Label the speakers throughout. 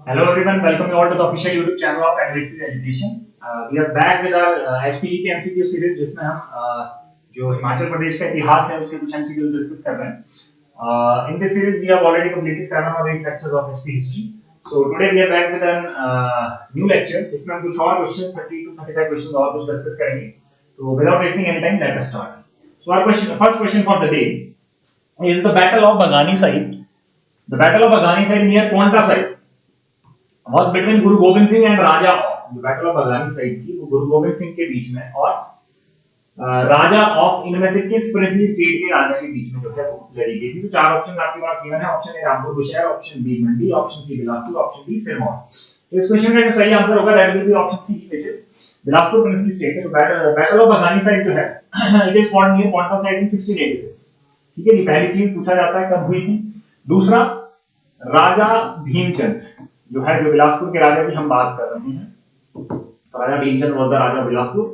Speaker 1: Hello everyone, welcome you all to the official YouTube channel of Advanced Education. We are back with our HPG के MCQ series जिसमें हम जो हिमाचल प्रदेश का इतिहास है उसके कुछ MCQ डिस्कस कर रहे हैं. In this series we have already completed 7 or 8 lectures of HP history. So today we are back with an new lecture जिसमें हम कुछ और questions 30 to 35 questions और कुछ डिस्कस करेंगे. So without wasting any time, let us start. So our first question for the day is the Battle of Bagani Sahib. The Battle of Bagani Sahib near Paonta Sahib was between Guru Govind Singh and Raja of. जो battle of Bhangani Sahib थी वो गुरु गोविंद सिंह के बीच में और राजा of इनमें से किस princely state के राजा के बीच में जो है वो लड़ी गई थी. तो चार ऑप्शन आपके पास गिवन है. Option A Rampur Bushahr, option B Mandi, option C Bilaspur, option D Sirmaur. तो इस क्वेश्चन का जो सही आंसर होगा that will be option C which is Bilaspur princely state. तो बैटल ऑफ बगानी साहिब जो है it is fought near Paonta Sahib in 1686. ठीक है जी. पहली चीज पूछा जाता है कब हुई थी. दूसरा, राजा भीमचंद जो है, जो बिलासपुर के राजा की हम बात कर रहे हैं, तो राजा भीमचंद वाज द राजा बिलासपुर.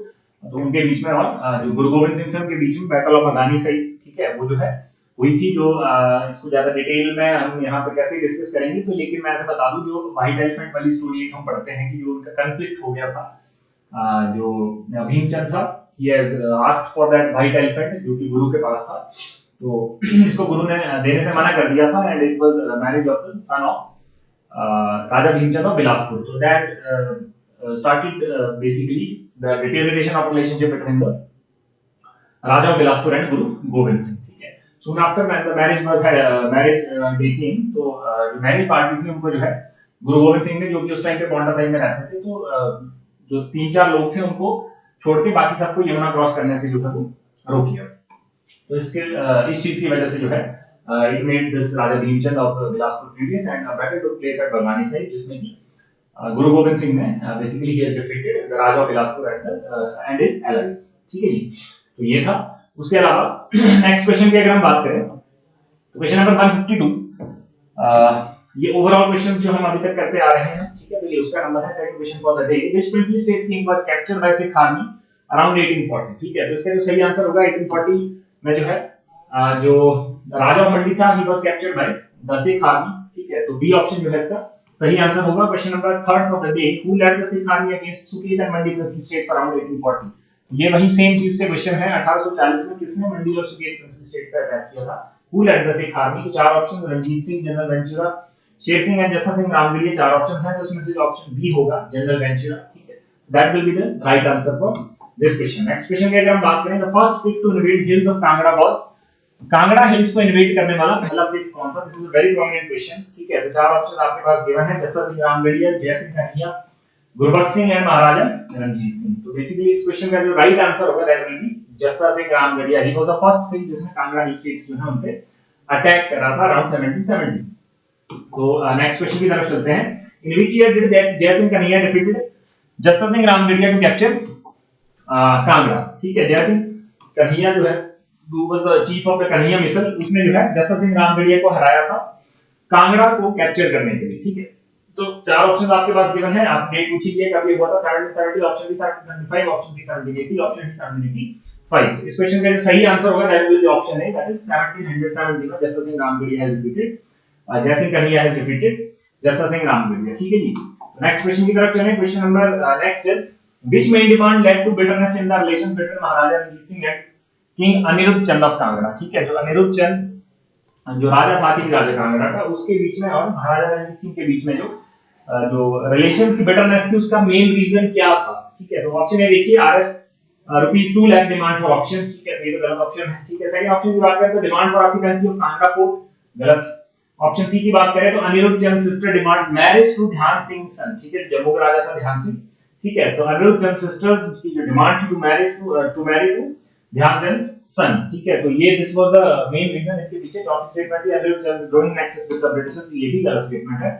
Speaker 1: तो उनके बीच में और जो गुरु गोविंद सिंह थे उनके बीच में बैटल ऑफ बगानी सही, ठीक है, वो जो है हुई थी. जो इसको ज्यादा डिटेल में हम यहाँ पे कैसे डिस्कस करेंगे. तो लेकिन मैं ऐसे बता दूं, जो व्हाइट एलिफेंट वाली स्टोरी हम पढ़ते हैं कि जो उनका कॉन्फ्लिक्ट हो गया था, जो भीमचंद था, he has asked for that white elephant जो कि गुरु के पास था. तो इसको गुरु ने देने से मना कर दिया था and it was marriage of the son of Raja Bhimchand of Bilaspur. So that started basically the deterioration of relationship between the Raja of Bilaspur and Guru Gobind Singh. ठीक है. Soon after when the marriage was day came, तो जो marriage party थी उनको जो है गुरु गोविंद सिंह ने, जो कि उस टाइम पे पौंटा साहिब में रहते थे, तो जो 3-4 लोग थे उनको छोड़ के बाकी सबको यमुना क्रॉस करने से जो है वो रोक दिया. तो इस चीज की वजह से जो है it made this Raja Bhimchand of Bilaspur furious and a battle took place at Bagani Sahib, जिसमें कि गुरु गोविंद सिंह ने basically he has defeated the Raja of Bilaspur and his allies. ठीक है जी. तो ये था. उसके अलावा नेक्स्ट क्वेश्चन की अगर हम बात करें तो क्वेश्चन नंबर 152, ये ओवरऑल क्वेश्चंस जो हम अभी तक करते आ रहे हैं, ठीक है. तो ये उसका नंबर है. Second question for the day, which princely state king was captured by Sikh army around 1840. ठीक है. तो इसका जो सही आंसर होगा 1840 में जो है जो राजा ऑफ मंडी था, he was captured by the Sikh army. ठीक है. तो बी ऑप्शन जो है इसका सही आंसर होगा. Question number 3 for the day, who led the Sikh army against Suket and Mandi princely states around 1840. ये वही सेम चीज से क्वेश्चन है. 1840 में किसने मंडी और सुकेत प्रिंसली स्टेट पर अटैक किया था? Who led the Sikh army. तो चार option, Ranjit Singh, general Ventura, Sher Singh and Jassa Singh Ramgarh, ये चार ऑप्शन हैं. तो इसमें से ऑप्शन बी होगा, जनरल वेंचुरा. ठीक है. That will be the right answer for this question. Next question की अगर हम बात करें, the first Sikh to invade hills of Kangra was, Kangra hills को इन्वेट करने वाला पहला सिख कौन था? This is a very prominent question. ठीक है. तो चार ऑप्शन आपके पास गिवन है, जस्सा सिंह रामगढ़िया, जय सिंह कन्हैया, गुरबख्श सिंह एंड महाराजा रणजीत सिंह. तो बेसिकली इस क्वेश्चन का जो राइट आंसर होगा that will B Jassa Singh Ramgarhia. He was the first Sikh जिसने कांगड़ा हिल स्टेट्स जो है उन पे अटैक करा था अराउंड 1770. तो नेक्स्ट क्वेश्चन की तरफ चलते हैं. In which year did that Jai Singh Kanhaiya defeated Jassa Singh Ramgarhia to capture Kangra. ठीक है. जय सिंह कन्हैया जो है who was the chief of the Kanhaiya मिसल, उसने जो है जस्सा सिंह रामगढ़िया को हराया था कांगड़ा को कैप्चर करने के लिए. ठीक है. तो चार ऑप्शन आपके पास गिवन है. आज डेट पूछी गई है कब ये हुआ था. 1770, option B 1775, option C 1780, option D 1785. इस क्वेश्चन का जो सही आंसर होगा that will be option A, that is 1770 में Jassa Singh Ramgarhia has defeated Jai Singh Kanhaiya has defeated Jassa Singh Ramgarhia. ठीक है जी. नेक्स्ट क्वेश्चन की तरफ चलें. Question number next is which main demand led to bitterness in the relation between Maharaja Ranjit Singh and king Anirudh Chand of Kangra. ठीक है. जो अनिरुद्ध चंद जो राजा था कि राजा कांगड़ा का, उसके बीच में और महाराजा रणजीत सिंह के बीच में जो रिलेशंस की बेटरनेस थी, उसका मेन रीजन क्या था? ठीक है. तो ऑप्शन ए देखिए, RS ₹2 lakh demand for option. ठीक है. तो ये तो गलत ऑप्शन है. ठीक है. सेकंड ऑप्शन की बात करें तो demand for occupancy of Kangra fort, गलत. ऑप्शन सी की बात करें तो अनिरुद्ध चंद सिस्टर डिमांड मैरिज टू ध्यान सिंह सन. ठीक है. जम्मू का राजा था ध्यान सिंह. ठीक है. तो अनिरुद्ध चंद सिस्टर्स की जो डिमांड थी to marry to Dhianchand son. ठीक है. तो ये this was the main reason. इसके पीछे चौथी स्टेटमेंट है Anirudh Chand growing nexus with the Britishers. ये भी गलत स्टेटमेंट है.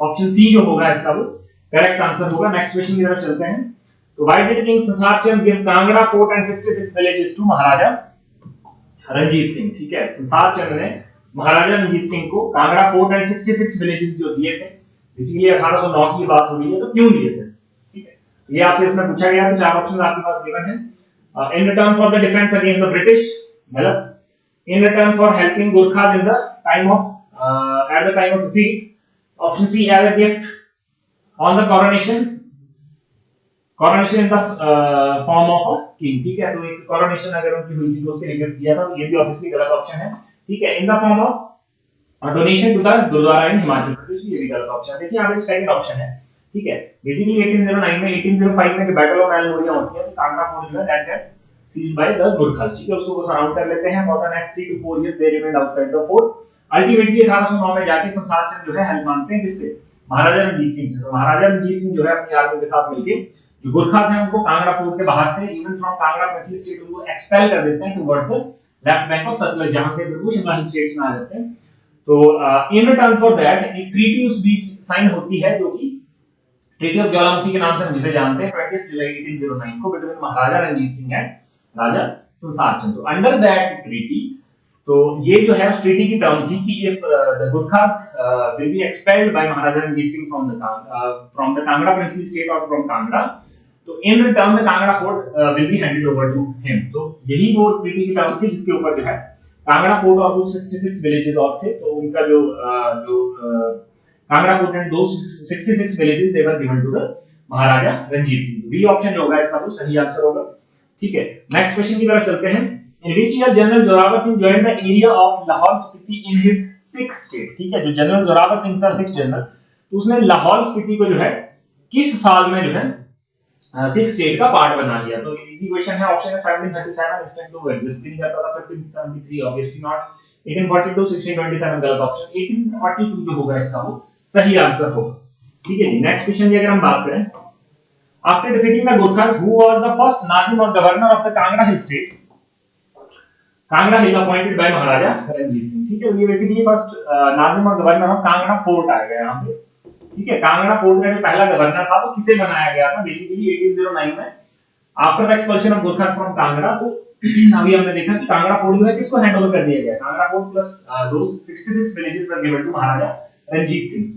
Speaker 1: ऑप्शन सी जो होगा इसका वो करेक्ट आंसर होगा. नेक्स्ट क्वेश्चन की तरफ चलते हैं. तो why did king Sansar Chand give Kangra fort and 66 villages to Maharaja Ranjit Singh? ठीक है. संसार चंद ने महाराजा रणजीत सिंह को कांगड़ा फोर्ट एंड 66 विलेजेस जो दिए थे, बेसिकली 1809 की बात हो रही है, तो क्यों दिए थे? ठीक है. ये आपसे इसमें पूछा गया. तो चार ऑप्शन आपके पास गिवन है. In return for the defense against the British, गलत. In return for helping Gurkhas in the time of at the time of defeat, option C as a gift on the coronation, coronation in the form of a king, ठीक है। तो एक coronation अगर उनकी हुई थी तो उसके लिए किया था, ये भी ऑब्वियसली गलत ऑप्शन है, ठीक है। In the form of donation to the gurdwara in Himachal Pradesh, ये भी गलत ऑप्शन है। देखिए यहाँ पे सेकंड ऑप्शन है, ठीक है। बेसिकली 1809 में 1805 में जो बैटल ऑफ मैलनोरिया होती है तो कांगड़ा फोर्ट जो है that get seized by the Gurkhas, ठीक है। उसको वो सराउंड कर लेते हैं। For the next 3 to 4 years they remained outside the fort. Ultimately 1809 में जाके संसार चंद जो है हेल्प मांगते हैं किससे, महाराजा रणजीत सिंह से। तो महाराजा रणजीत सिंह जो है अपनी आर्मी के साथ मिलके जो गुरखास हैं उनको कांगड़ा फोर्ट के बाहर से even from Kangra princely state उनको एक्सपेल कर देते हैं towards the left bank of Sutlej, जहां से वो शिमला हिल स्टेट्स में आ जाते हैं। तो इन रिटर्न फॉर दैट एक ट्रीटी उस बीच साइन होती है जो कि ट्रीटी ऑफ ज्वालामुखी के नाम से हम जिसे जानते हैं 20 जुलाई 1809 को बिटवीन महाराजा रणजीत सिंह एंड राजा संसार चंद। तो अंडर दैट ट्रीटी, तो ये जो है उस ट्रीटी की टर्म थी कि if the Gurkhas will be expelled by Maharaja Ranjit Singh from the Kangra princely state और फ्रॉम कांगड़ा, तो in return the Kangra fort will be handed over to him. तो यही वो ट्रीटी की टर्म थी जिसके ऊपर जो है कांगड़ा फोर्ट और कुछ 66 विलेजेस और थे, तो उनका जो कांगड़ा फोर्ट एंड दो 66 villages they were given to the Maharaja Ranjit Singh. B option जो होगा इसका वो सही आंसर होगा, ठीक है। नेक्स्ट क्वेश्चन की तरफ चलते हैं। In which year general Zorawar Singh joined the area of Lahaul Spiti in his sixth state, ठीक है। जो जनरल जोरावर सिंह था सिक्स्थ जनरल, तो उसने लाहौल स्पीति को जो है किस साल में जो है सिक्स स्टेट का पार्ट बना लिया। तो इजी क्वेश्चन है, ऑप्शन है 1737, इंस्टेंट टू एग्जिस्ट नहीं करता था, 1573 ऑब्वियसली नॉट, 1842, 1627 गलत ऑप्शन, 1842 जो होगा इसका वो सही आंसर होगा, ठीक है जी। नेक्स्ट क्वेश्चन की अगर हम बात करें, after defeating the Gurkhas who was the first nazim और governor of the Kangra hill state, Kangra hill appointed by Maharaja Ranjit Singh, ठीक है। ये बेसिकली फर्स्ट नाजिम और गवर्नर ऑफ कांगड़ा फोर्ट आएगा यहाँ पे, ठीक है। कांगड़ा फोर्ट का जो पहला गवर्नर था वो किसे बनाया गया था बेसिकली 1809 में after the expulsion of गुरखास from Kangra. तो अभी हमने देखा कि कांगड़ा फोर्ट जो है किसको हैंड ओवर कर दिया गया, Kangra fort plus those 66 villages were given to Maharaja Ranjit Singh.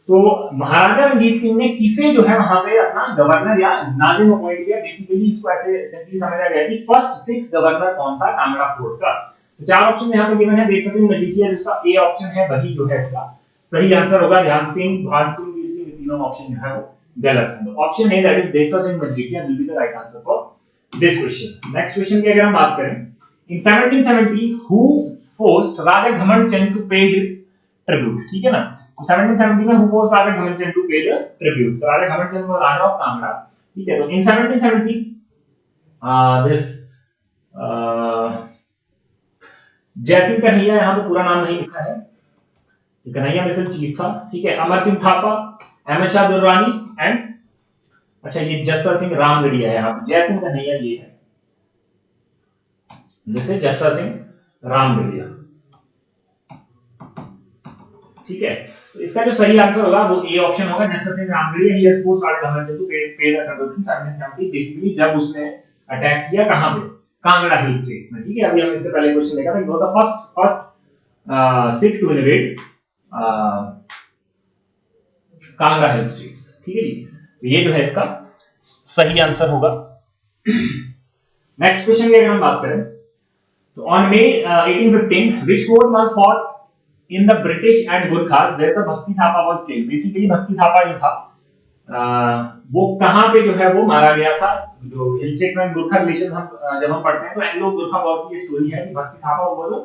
Speaker 1: तो महाराजा रणजीत सिंह ने किसे जो है वहां पे अपना गवर्नर या नाजिम अपॉइंट किया, बेसिकली इसको ऐसे सिंपली समझा गया कि फर्स्ट सिख गवर्नर कौन था कांगड़ा फोर्ट का। तो चार ऑप्शन यहां पे गिवन है, देसा सिंह मजीठिया जिसका ए ऑप्शन है वही जो है इसका सही आंसर होगा। ध्यान सिंह, भान सिंह, वीर सिंह, तीनों ऑप्शन जो है वो गलत है। तो ऑप्शन ए दैट इज देसा Singh Majithia will be the right answer for this question. Next question की अगर हम बात करें, इन 1770 हु फोर्स्ड राजा घमंड चंद टू पे हिज ट्रिब्यूट, ठीक है ना। तो 1770 में हु फोर्स्ड राजा घमंड चंद टू पे द ट्रिब्यूट, तो राजा घमंड चंद was राजा ऑफ कांगड़ा, ठीक है। तो इन 1770 दिस जयसिंह कन्हैया, यहाँ पे पूरा नाम नहीं लिखा है, कन्हैया मिसल चीफ था, ठीक है। अमर सिंह थापा, अहमद शाह दुर्रानी एंड अच्छा ये जस्सा सिंह रामगढ़िया है, यहाँ पे जय सिंह कन्हैया ये है, जैसे जस्सा सिंह रामगढ़िया, ठीक है। तो इसका जो सही आंसर होगा वो ए ऑप्शन होगा, Jassa Singh Ramgarhia. He has forced Raja Ghamand to पे द ट्रिब्यूट 1770 बेसिकली जब उसने अटैक किया कहां पे, कांगड़ा हिल स्टेट्स में, ठीक है। अभी हम इससे पहले क्वेश्चन देखा था कि वो the first Sikh to invade Kangra hill states, ठीक है जी। तो ये जो है इसका सही आंसर होगा। नेक्स्ट क्वेश्चन की अगर हम बात करें, तो on May 1815 which war was fought in the British and Gurkhas where the Bhakti Thapa was killed, basically भक्ति थापा जो था वो कहां पे जो है वो मारा गया था। जो हिल स्टेट्स एंड गुरखा रिलेशंस हम जब हम पढ़ते हैं तो एंग्लो गुरखा वॉर की स्टोरी है कि भक्ति थापा वो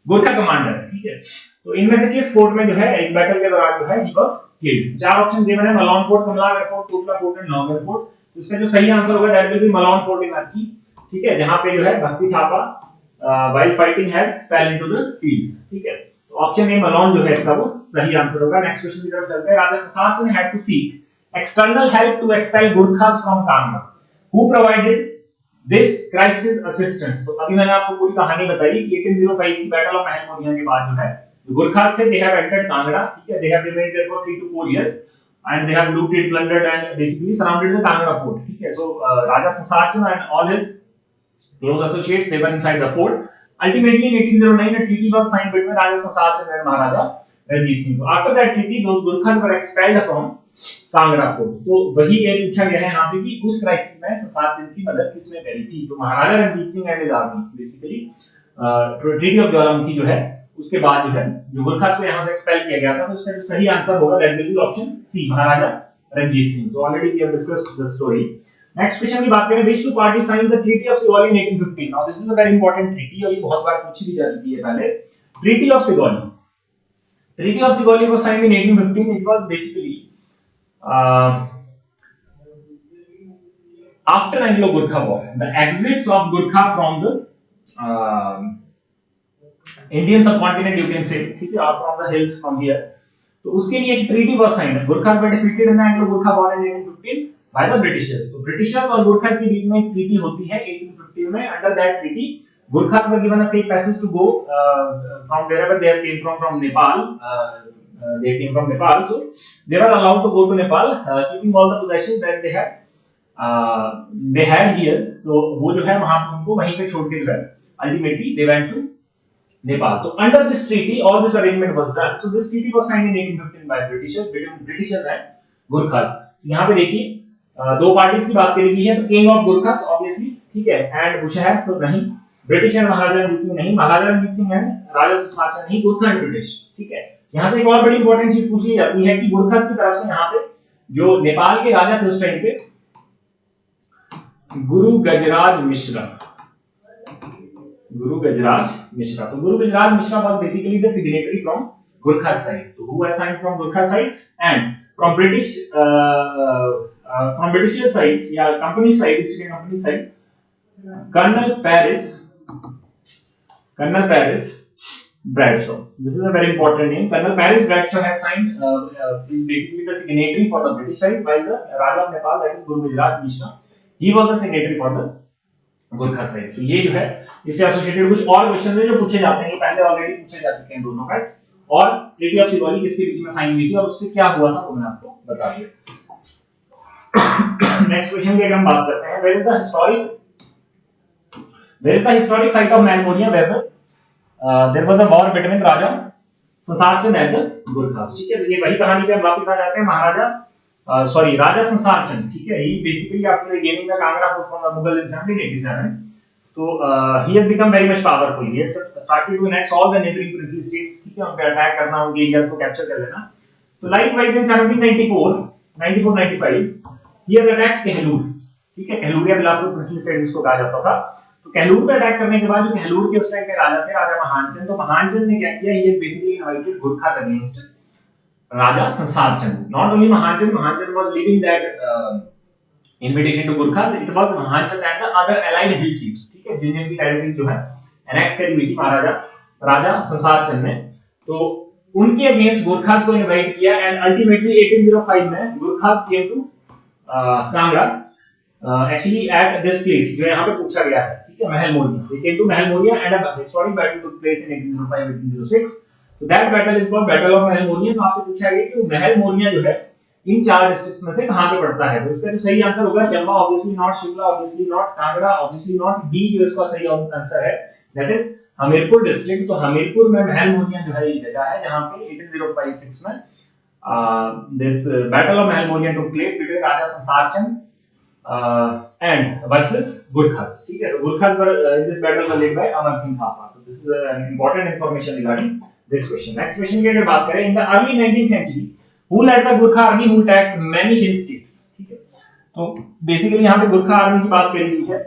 Speaker 1: गुरखा कमांडर, ठीक है। तो इनमें से किस फोर्ट में जो है एक बैटल के दौरान जो है ही वाज किल्ड। चार ऑप्शन गिवन है, Malaun fort, Kamlagarh fort, Kotla fort and Naugarh fort. तो इसका जो सही आंसर होगा that will be Malaun fort in Arki, ठीक है, जहां पे जो है Bhakti Thapa while fighting has fell into the fields, ठीक है। तो ऑप्शन ए मलौन जो है इसका वो सही आंसर होगा। नेक्स्ट क्वेश्चन की तरफ चलते हैं। राजा ससाचन had to seek external help to expel Gurkhas from Kangra, who provided this crisis assistance. तो अभी मैंने आपको पूरी कहानी बताई कि 1805 की बैटल ऑफ महलमोरिया के बाद जो है गुरखास थे, दे हैव एंटर्ड कांगड़ा, ठीक है, they have remained there for 3 to 4 years and they have looted, plundered and basically surrounded the Kangra fort, ठीक है। So Raja Sasachand and all his close associates they were inside the fort. Ultimately in 1809 a treaty was signed between Raja Sasachand and Maharaja Ranjit Singh. So after that treaty those Gurkhas were expelled from Kangra fort. तो वही ये पूछा गया है यहाँ पे कि उस क्राइसिस में ससाचंद की मदद किसने करी थी। तो Maharaja Ranjit Singh and his army basically treaty of Jwalamukhi जो है उसके बाद जो है जो गुरखास को यहाँ से एक्सपेल किया गया था। तो इसका जो सही आंसर होगा that will be option C, Maharaja Ranjit Singh. तो already we have discussed the story. Next question की बात करें, which two parties signed the Treaty of Sigoli in 1815? Now this is a very important treaty और ये बहुत बार पूछी भी जा चुकी है पहले। Treaty of Sigoli, Treaty of Sigoli was signed in 1815. It was basically after Anglo-Gurkha War, the exits of Gurkha from the Indian subcontinent, you can say, ठीक है, from the hills from here। तो उसके लिए एक treaty was signed. Gurkhas were defeated in the Anglo Gurkha war in 1815 by the Britishers. तो ब्रिटिशर्स और गुरखास के बीच में एक ट्रीटी होती है 1815 में। Under that treaty Gurkhas were given a safe passage to go from wherever they came from Nepal. They came from Nepal, so they were allowed to go to Nepal, keeping all the possessions that they had here। तो वो जो है वहां उनको वहीं पे छोड़ के जो है ultimately they went to Nepal। तो under this treaty all this arrangement was done। So this treaty was signed in 1815 by Britishers, between Britishers and Gurkhas। यहाँ पे देखिए दो पार्टीज की बात करी गई है। तो किंग ऑफ गुरखास ऑब्वियसली, ठीक है, एंड बुशहर तो नहीं, ब्रिटिश एंड महाराजा रणजीत सिंह नहीं, महाराजा रणजीत सिंह एंड राजा संसारचंद नहीं, गुरखा एंड ब्रिटिश, ठीक है। यहाँ से एक और बड़ी इंपॉर्टेंट चीज पूछी जाती है कि गुरखास की तरफ से यहाँ पे जो नेपाल के राजा थे उस टाइम पे गुरु गजराज मिश्रा, गुरु गजराज मिश्रा। तो गुरु गजराज Mishra was basically the signatory from Gurkha side। तो who was signed from Gurkha side and from British from British sides या company side, East India Company side, Colonel Paris Bradshaw। This is a very important name। Colonel Paris Bradshaw has signed is basically the signatory for the British side, while the Raja of Nepal, that is Guru Gajraj Mishra, he was the signatory for the Gurkha side. तो ये जो है इससे associated कुछ और question है जो पूछे जाते हैं, पहले ऑलरेडी पूछे जा चुके हैं दोनों फैक्ट्स। और ट्रीटी ऑफ सिगोली किसके बीच में साइन हुई थी और उससे क्या हुआ था वो मैं आपको बता दिया। नेक्स्ट क्वेश्चन की अगर हम बात करते हैं, where is the historic site of मेलबोनिया where there was a war between Raja Sansar Chand and the Gurkhas, ठीक है। तो ये वही कहानी पे हम वापस आ जाते हैं। महाराजा राजा संसारचंद, ठीक है, he basically after gaining the Kangra fort from the Mughal in 1787, so he has become very much powerful। He has started to annex all the neighboring princely states, ठीक है, उन पे अटैक करना, उनके एरियाज को कैप्चर कर लेना। तो likewise in 1794-95 he has attacked Kahlur, ठीक है, कहलूर या बिलासपुर प्रिंसली स्टेट जिसको कहा जाता था। तो कहलूर पे अटैक करने के बाद जो कहलूर के उस टाइम के राजा थे, राजा महानचंद, तो महानचंद ने क्या किया, he has basically invited Gurkhas against Raja Sansarchand। Not only Mahanchand was leading that invitation to Gurkhas, it was Mahanchand and the other allied hill chiefs, ठीक है, जिनकी टेरिटरीज जो है एनेक्स करी हुई थी महाराजा राजा संसारचंद ने। तो उनके अगेंस्ट गुरखास को इनवाइट किया एंड अल्टीमेटली 1805 में Gurkhas came to Kangra, actually at this place जो यहाँ पे पूछा गया है, ठीक है, महल मोरिया। दे came to Mahal Moriya and a historic battle took place in 1805-1806। तो that battle is called battle of Mahal Moriya. तो आपसे पूछा गया कि महल मोरिया जो है इन चार डिस्ट्रिक्ट्स में से कहां पे पड़ता है। तो इसका जो सही आंसर होगा Chamba, obviously not, Shimla obviously not, Kangra obviously not, D जो इसका सही आंसर है दैट इज हमीरपुर डिस्ट्रिक्ट। तो हमीरपुर में महल मोरिया जो है ये जगह है जहां पे 1805-6 में this battle of Mahal Moriya took place between Raja Sansar Chand and versus Gurkhas, ठीक है। तो Gurkhas were this battle were led by Amar Singh Thapa. तो this is an important information regarding this question। next question की अगर बात करें, in the early 19th century who led the Gurkha army who attacked many hill states, ठीक है। तो basically यहाँ पे गुरखा आर्मी की बात करी गई है।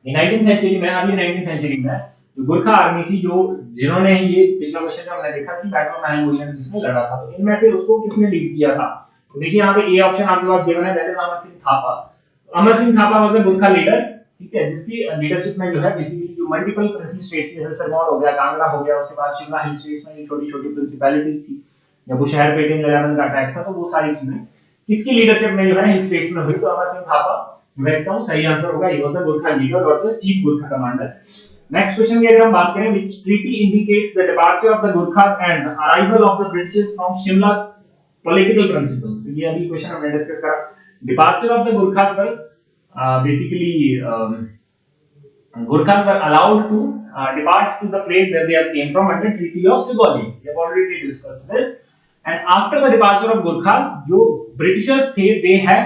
Speaker 1: 19th century में, अर्ली 19th century में जो गुरखा आर्मी थी, जो जिन्होंने ये पिछला क्वेश्चन में हमने देखा कि बैटल ऑफ महल मोरिया जिसमें लड़ा था, तो इनमें से उसको किसने लीड किया था। तो देखिए यहाँ पे ए ऑप्शन आपके पास गिवन है that is Amar Singh Thapa. Amar Singh Thapa was the Gurkha leader, ठीक है, जिसकी लीडरशिप में जो है बेसिकली जो मल्टीपल प्रिंसली स्टेट्स जैसे सरमौर हो गया, कांगड़ा हो गया, उसके बाद शिमला हिल स्टेट्स में ये छोटी-छोटी प्रिंसिपैलिटीज थी, जब वो शहर पे 11 का अटैक था, तो वो सारी चीजें किसकी लीडरशिप में जो है हिल स्टेट्स में हुई। तो अमर सिंह थापा जो है इसका सही आंसर होगा, he was the Gurkha leader और the chief Gurkha commander. Next question की अगर हम बात करें, which treaty indicates the departure of the Gurkhas and arrival of the Britishers from Shimla's political principles. तो ये अभी क्वेश्चन हमने डिस्कस करा। डिपार्चर ऑफ द गुरखास पर basically Gurkhas were allowed to depart to the place where they came from under Treaty of Sigoli। We have already discussed this। And after the departure of Gurkhas, जो Britishers थे, they have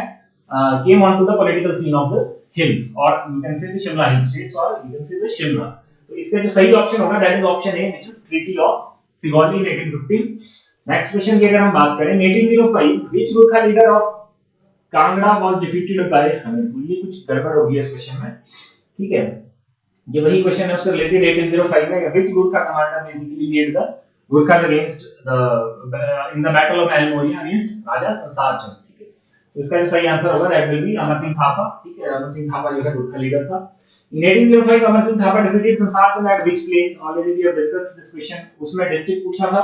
Speaker 1: came onto the political scene of the hills, or you can say the Shimla hill states, or you can say the Shimla। तो इसका जो सही option होगा that is option A, which is Treaty of Sigoli in 1815। Next question की अगर हम बात करें, 1805 which Gurkha leader of Kangra was defeated by Hamirpur. ये कुछ गड़बड़ हो गई है इस क्वेश्चन में, ठीक है। ये वही क्वेश्चन है उससे रिलेटेड 1805 में, which Gurkha commander basically lead the Gurkhas against the in the battle of Almoria against Raja Sansar Chand, ठीक है। तो इसका जो सही आंसर होगा दैट विल बी अमर सिंह थापा, ठीक है। अमर सिंह थापा जो है गुरखा लीडर था। In 1805 Amar Singh Thapa defeated Sansar Chand at which place, already we have discussed this question. उसमें डिस्ट्रिक्ट पूछा था,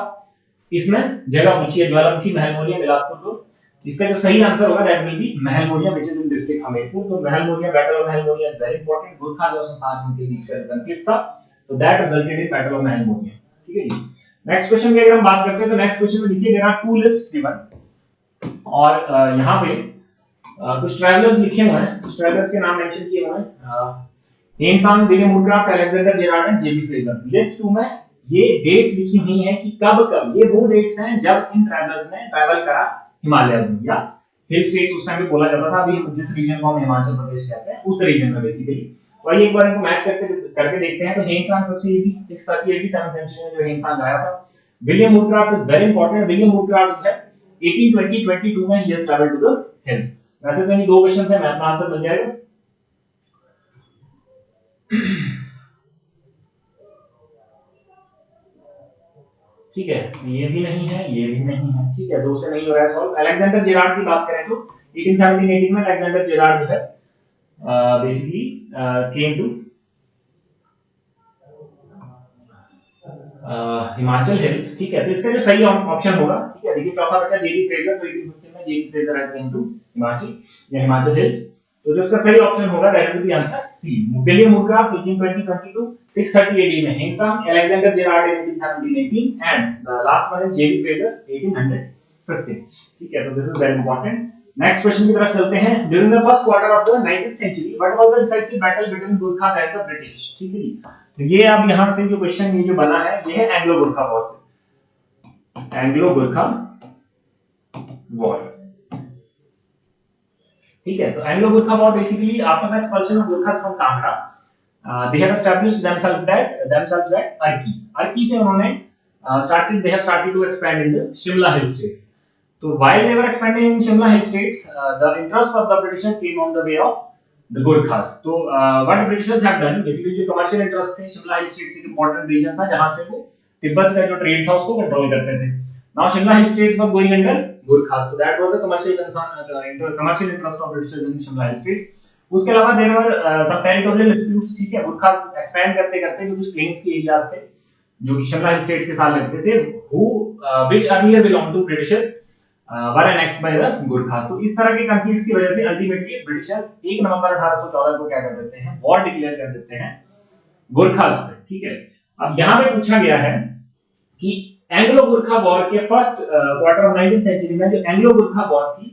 Speaker 1: इसमें जगह पूछी है, ज्वालामुखी, महलमोरिया, बिलासपुर रोड। इसका जो सही आंसर होगा that will be Mahalmoria which is in district Hamirpur. तो Mahalmoria, battle of Mahalmoria is very important. Gurkha और संसार चंद के बीच का कॉन्फ्लिक्ट था, तो that resulted in battle of Mahalmoria, ठीक है जी। नेक्स्ट क्वेश्चन की अगर हम बात करते हैं तो नेक्स्ट क्वेश्चन में देखिए there are two lists given, और यहां पे कुछ ट्रैवलर्स लिखे हुए हैं, कुछ ट्रैवलर्स के नाम मेंशन किए हुए हैं, Hiuen Tsang, William Woodcraft, Alexander Gerard and JB Fraser. List 2 में ये डेट्स लिखी हुई हैं कि कब कब, ये वो डेट्स हैं जब इन ट्रैवलर्स ने ट्रैवल करा हिमालयस में या हिल स्टेट्स उस टाइम पे बोला जाता था। अभी जिस रीजन को हम हिमाचल प्रदेश कहते हैं उस रीजन में बेसिकली। तो आइए एक बार इनको मैच करके देखते हैं। तो हेनसांग सबसे इजी, 630 87 सेंचुरी में जो हेनसांग आया था। William Woodcraft is very important. William Woodcraft है 1820-22 में ही has travelled to the hills. वैसे तो इन दो क्वेश्चन से मैथ में आंसर मिल जाएगा। ठीक है, ये भी नहीं है, ये भी नहीं है, ठीक है, दो से नहीं हो रहा है सॉल्व। अलेक्जेंडर जेरार्ड की बात करें तो 1817-18 में अलेक्जेंडर जेरार्ड जो है basically came to Himachal hills, ठीक है। तो इसका जो सही ऑप्शन होगा, ठीक है, देखिए चौथा बचा जेबी फ्रेजर। तो 1815 में J B Fraser had came to Himachal या हिमाचल हिल्स। तो जो इसका सही ऑप्शन होगा that will be answer C. William Woodcraft 1820-22, 630 AD में Hiuen Tsang, Alexander Gerard 1817-18 and the last one is J B Fraser 1815, ठीक है। तो this is very important. Next question की तरफ चलते हैं। During the first quarter of the 19th century what was the decisive battle between Gurkha and the British, ठीक है जी। तो ये अब यहां से जो क्वेश्चन ये जो बना है ये है एंग्लो गुरखा वॉर से, एंग्लो गुरखा वॉर, ठीक है। तो Anglo Gurkha war basically after the expulsion of गुरखास from Kangra they have established themselves at Arki से उन्होंने they have started to expand in the Shimla hill states. So while they were expanding in Shimla hill states, the interest of the Britishers came on the way of the Gurkhas. So what the Britishers have done, basically जो commercial interest थे, Shimla hill states एक important region था जहां से वो तिब्बत का जो trade था उसको कंट्रोल करते थे। Now Shimla hill states was going under Gurkhas, so that was the commercial concern, commercial interest of Britishers in Shimla hill states. उसके अलावा देयर वर सब टेरिटोरियल डिस्प्यूट्स, ठीक है। गुरखास एक्सपैंड करते करते जो कुछ प्लेन्स के एरियाज थे जो कि शिमला हिल स्टेट्स के साथ लगते थे, who which earlier belonged to Britishers were annexed by the Gurkhas। तो इस तरह के कॉन्फ्लिक्ट्स की वजह से अल्टीमेटली ब्रिटिशर्स 1 नवंबर 1814 को क्या कर देते हैं, वॉर डिक्लेयर कर देते हैं गुरखास पे, ठीक है। अब यहां पे पूछा गया है कि एंग्लो गुरखा वॉर के first quarter of 19th century में जो एंग्लो गुरखा वॉर थी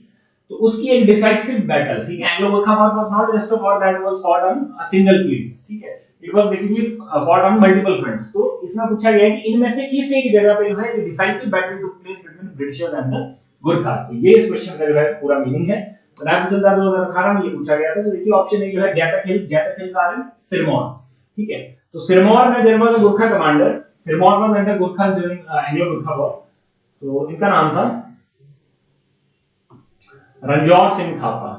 Speaker 1: तो उसकी एक डिसाइसिव बैटल, ठीक है। Anglo Gurkha war was not just a war that was fought on a single place, ठीक है। It was basically fought on multiple fronts. तो इसमें पूछा गया है कि इनमें से किस एक जगह पे जो है decisive battle took place between Britishers and the गुरखास। तो ये इस क्वेश्चन का जो है पूरा मीनिंग है। तो नायब तहसीलदार 2018 में ये पूछा गया था। तो देखिए ऑप्शन ए जो है Jaitak hills are in Sirmaur, ठीक है। तो सिरमौर में there was a Gurkha commander, Sirmaur was under Gurkhas during Anglo Gurkha war. तो इनका नाम था Ranjaur Singh Thapa.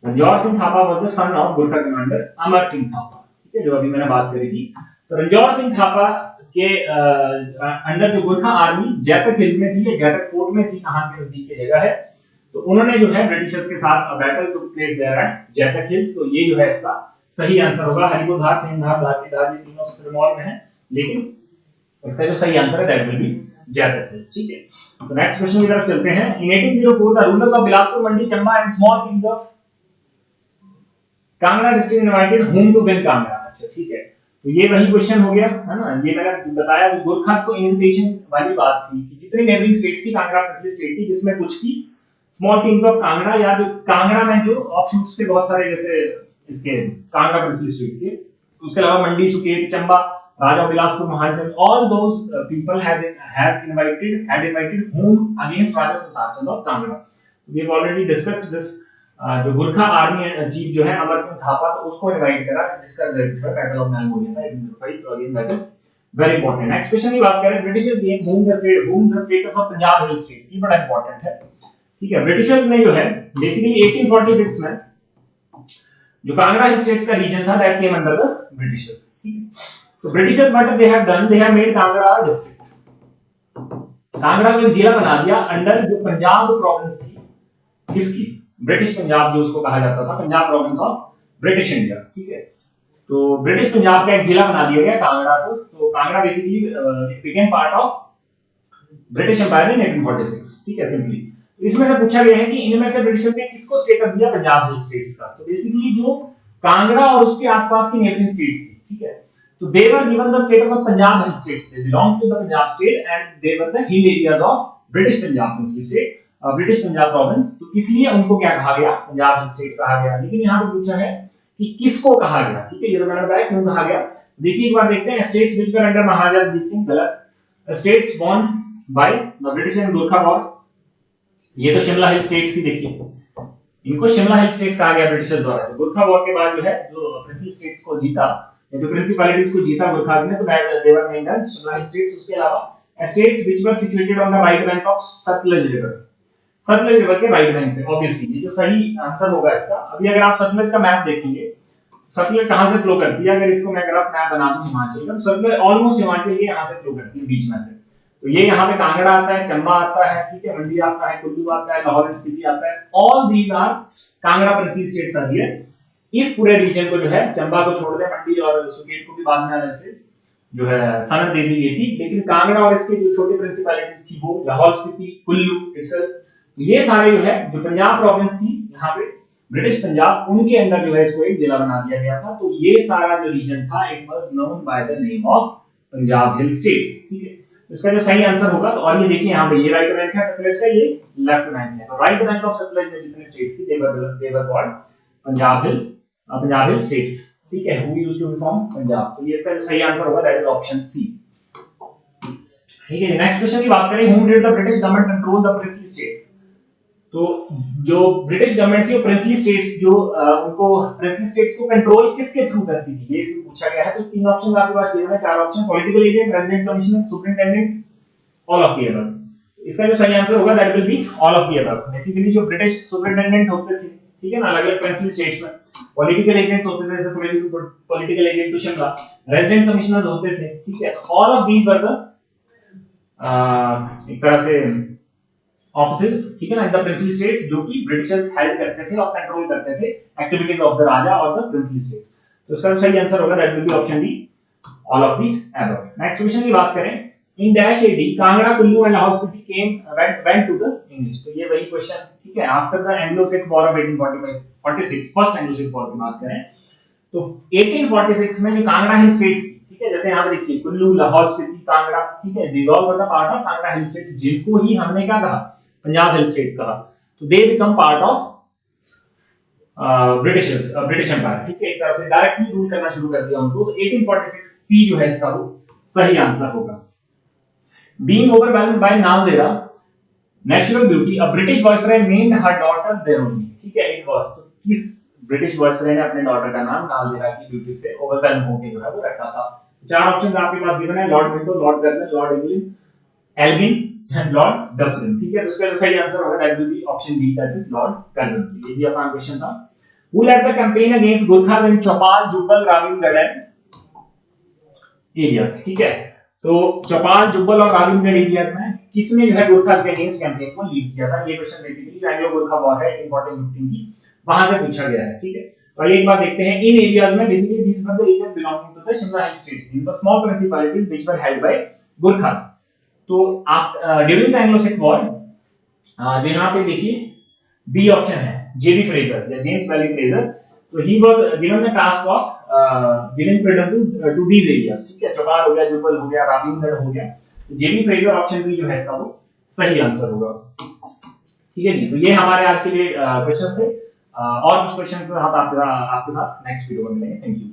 Speaker 1: Ranjaur Singh Thapa was the son of Gurkha commander Amar Singh Thapa, ठीक है, जो अभी मैंने बात करी थी। तो रणजौर सिंह थापा के अंडर जो गुरखा आर्मी जैतक हिल्स में थी, जैतक फोर्ट में थी, नाहन के नजदीक की जगह है। तो उन्होंने जो है ब्रिटिशर्स के साथ battle took place there at Jaitak hills. तो ये जो है इसका सही आंसर होगा। हरिपुर धार, सिंहधार, धार ये तीनों सिरमौर में है, लेकिन इसका जो सही आंसर है that will be Jaitak hills, ठीक है। तो नेक्स्ट क्वेश्चन की तरफ चलते हैं। In 1804 the rulers of Bilaspur, Mandi, Chamba and small kings of Kangra district invited home to win Kangra. अच्छा, ठीक है। तो ये वही क्वेश्चन हो गया है ना। ये मैंने बताया कि गुरखास को इनविटेशन वाली बात थी कि जितनी नेबरिंग स्टेट्स की कांगड़ा पिछली स्टेट थी, जिसमें कुछ की स्मॉल किंग्स ऑफ कांगड़ा या जो कांगड़ा में जो ऑप्शंस थे बहुत सारे, जैसे इसके कांगड़ा पिछली स्टेट के, उसके अलावा मंडी, सुकेत, चंबा, राजा बिलासपुर, महाजन, all those people had invited whom against Raja Sansar Chand of Kangra। We have already discussed this। जो गुरखा आर्मी चीफ जो है अमर सिंह थापा, तो उसको इनवाइट करा, जिसका रिजल्ट था बैटल ऑफ मैलमोरिया था 1805। तो again that is very important. Next question की बात करें, British game whom the status of Punjab hill states, ये बड़ा इंपॉर्टेंट है। ठीक है। ब्रिटिशर्स ने जो है बेसिकली 1846 में जो कांगड़ा हिल स्टेट्स का रीजन था that came under the Britishers, ठीक है। तो Britishers what they have done, they have made Kangra district, Kangra को एक जिला बना दिया अंडर जो पंजाब प्रोविंस थी, किसकी, ब्रिटिश पंजाब जो उसको कहा जाता था, Punjab province of British India, ठीक है। तो ब्रिटिश पंजाब का एक जिला बना दिया गया कांगड़ा को। तो Kangra basically became part of British empire in 1846, ठीक है सिंपली। तो इसमें से पूछा गया है कि इनमें से ब्रिटिशर्स ने किसको स्टेटस दिया पंजाब हिल स्टेट्स का। तो बेसिकली जो कांगड़ा और उसके आसपास की नेबरिंग स्टेट्स थी, ठीक है, तो they were given the status of Punjab hill states, they belong to the Punjab state and they were the hill areas of British Punjab state, British Punjab province. तो इसलिए उनको क्या कहा गया, पंजाब हिल स्टेट कहा गया। लेकिन यहाँ पे पूछा है कि किसको कहा गया, ठीक है, ये तो मैंने बताया क्यों कहा गया। देखिए एक बार देखते हैं, स्टेट्स व्हिच वर अंडर महाराजा रंजीत सिंह, गलत। States won by the British in Gorkha war, ये तो शिमला हिल स्टेट्स थी, देखिए इनको शिमला हिल स्टेट्स कहा गया ब्रिटिशर्स द्वारा। गोरखा वॉर के बाद जो है जो प्रिंसिपल स्टेट्स को जीता, जो प्रिंसिपैलिटीज को जीता गोरखास ने, तो they were named Shimla hill states. उसके अलावा states which were situated on the right bank of Sutlej river, Sutlej river के राइट बैंक पे, ऑब्वियसली ये जो सही आंसर होगा इसका। अभी अगर आप सतलज का मैप देखेंगे, सतलज कहां से फ्लो करती है, अगर इसको मैं ग्राफ मैप बना दूं हिमाचल का, तो सतलज ऑलमोस्ट हिमाचल के यहां से फ्लो करती है बीच में से। तो ये यहाँ पे कांगड़ा आता है, चंबा आता है, ठीक है, मंडी आता है, कुल्लू आता है, लाहौर स्पीति आता है, all these are Kangra principal states आती है। इस पूरे रीजन को जो है, चंबा को छोड़ दे, मंडी और सुकेत को भी बाद में आने से जो है सनत दे दी गई थी, लेकिन कांगड़ा और इसके जो छोटी प्रिंसिपैलिटीज थी वो लाहौर स्पीति, कुल्लू, इटसेल्फ, ये सारे जो है जो पंजाब प्रोविंस थी यहाँ पे ब्रिटिश पंजाब, उनके अंदर जो है इसको एक जिला बना दिया गया था। तो ये सारा जो रीजन था it was known by the name of Punjab hill states, ठीक है। इसका जो सही आंसर होगा, तो और ये देखिए यहाँ पे ये राइट बैंक है सतलज का, ये लेफ्ट बैंक है। तो राइट बैंक ऑफ सतलज में जितने स्टेट्स थी they were called Punjab hill states, ठीक है, who used to be from Punjab. तो ये इसका जो सही आंसर होगा दैट इज ऑप्शन सी, ठीक है। नेक्स्ट क्वेश्चन की बात करें, whom did the British government control the princely states। तो जो ब्रिटिश गवर्नमेंट थी वो प्रिंसली स्टेट्स जो उनको प्रिंसली स्टेट्स को कंट्रोल किसके थ्रू करती थी, ये इसमें पूछा गया है। तो तीन ऑप्शन आपके पास दिए हैं, चार option, political agent, resident commissioner, superintendent, all of the above. इसका जो सही आंसर होगा that will be all of the above. Basically जो ब्रिटिश सुपरिटेंडेंट होते थे, ठीक है ना, अलग-अलग प्रिंसली स्टेट्स में, पॉलिटिकल एजेंट्स होते थे, जैसे political agent to Shimla, resident commissioners होते थे, ठीक है। All of these were the एक तरह से ऑफिसेस, ठीक है ना, इन द प्रिंसली स्टेट्स, जो कि ब्रिटिशर्स हेल्ड करते थे और कंट्रोल करते थे एक्टिविटीज ऑफ द राजा और द प्रिंसली स्टेट्स। तो इसका सही आंसर होगा that will be option D, all of the above. Next question की बात करें, in dash AD Kangra, Kullu and Lahaul Spiti went to the English. तो ये वही क्वेश्चन, ठीक है, after the Anglo Sikh war of 1846, first Anglo Sikh war की बात करें तो 1846 में जो कांगड़ा हिल स्टेट्स, ठीक है, जैसे यहाँ पे देखिए कुल्लू, लाहौर स्पीति, कांगड़ा, ठीक है, these all were the part of Kangra hill states, जिनको ही हमने क्या कहा, पंजाब हिल स्टेट्स कहा। तो they become part of British empire, ठीक है, एक तरह से डायरेक्टली रूल करना शुरू कर दिया उनको। तो 1846 सी जो है इसका वो सही आंसर होगा। Being overwhelmed by Naldehra natural beauty, a British viceroy named her daughter there only, ठीक है, इट वाज। तो किस ब्रिटिश वायसराय ने अपने डॉटर का नाम नालदेहरा की ब्यूटी से ओवरवेल्म होकर जो है वो रखा था। चार ऑप्शन आपके पास गिवन है, Lord Minto, Lord Curzon, Lord Elgin and Lord Dufferin, ठीक है। तो इसका सही आंसर होगा that will be option B, that is Lord Curzon. ये भी आसान क्वेश्चन था। Who led the campaign against Gorkhas in Chaupal, Jubbal, Ravingarh areas, ठीक है। तो चौपाल, जुब्बल और राविनगढ़ एरियाज में किसने जो है गोरखास के अगेंस्ट कैंपेन को लीड किया था। ये question basically Anglo Gorkha war है 1814 की, वहां से पूछा गया है, ठीक है। और एक बात देखते हैं, इन एरियाज में basically these were the areas belonging to the Shimla hill states, in the small principalities which were held by Gorkhas. तो ड्यूरिंग द एंग्लो-सिख वॉर, जो यहाँ पे देखिए बी ऑप्शन है, जेबी फ्रेजर या जेम्स वैली फ्रेजर, तो he was given the task of giving freedom to these areas, ठीक है, चौपाल हो गया, जुब्बल हो गया, राविनगढ़ हो गया। तो जेबी फ्रेजर ऑप्शन बी जो है इसका वो सही आंसर होगा, ठीक है जी। तो ये हमारे आज के लिए क्वेश्चंस थे, और कुछ क्वेश्चन के साथ आपके साथ नेक्स्ट वीडियो में मिलेंगे। Thank you.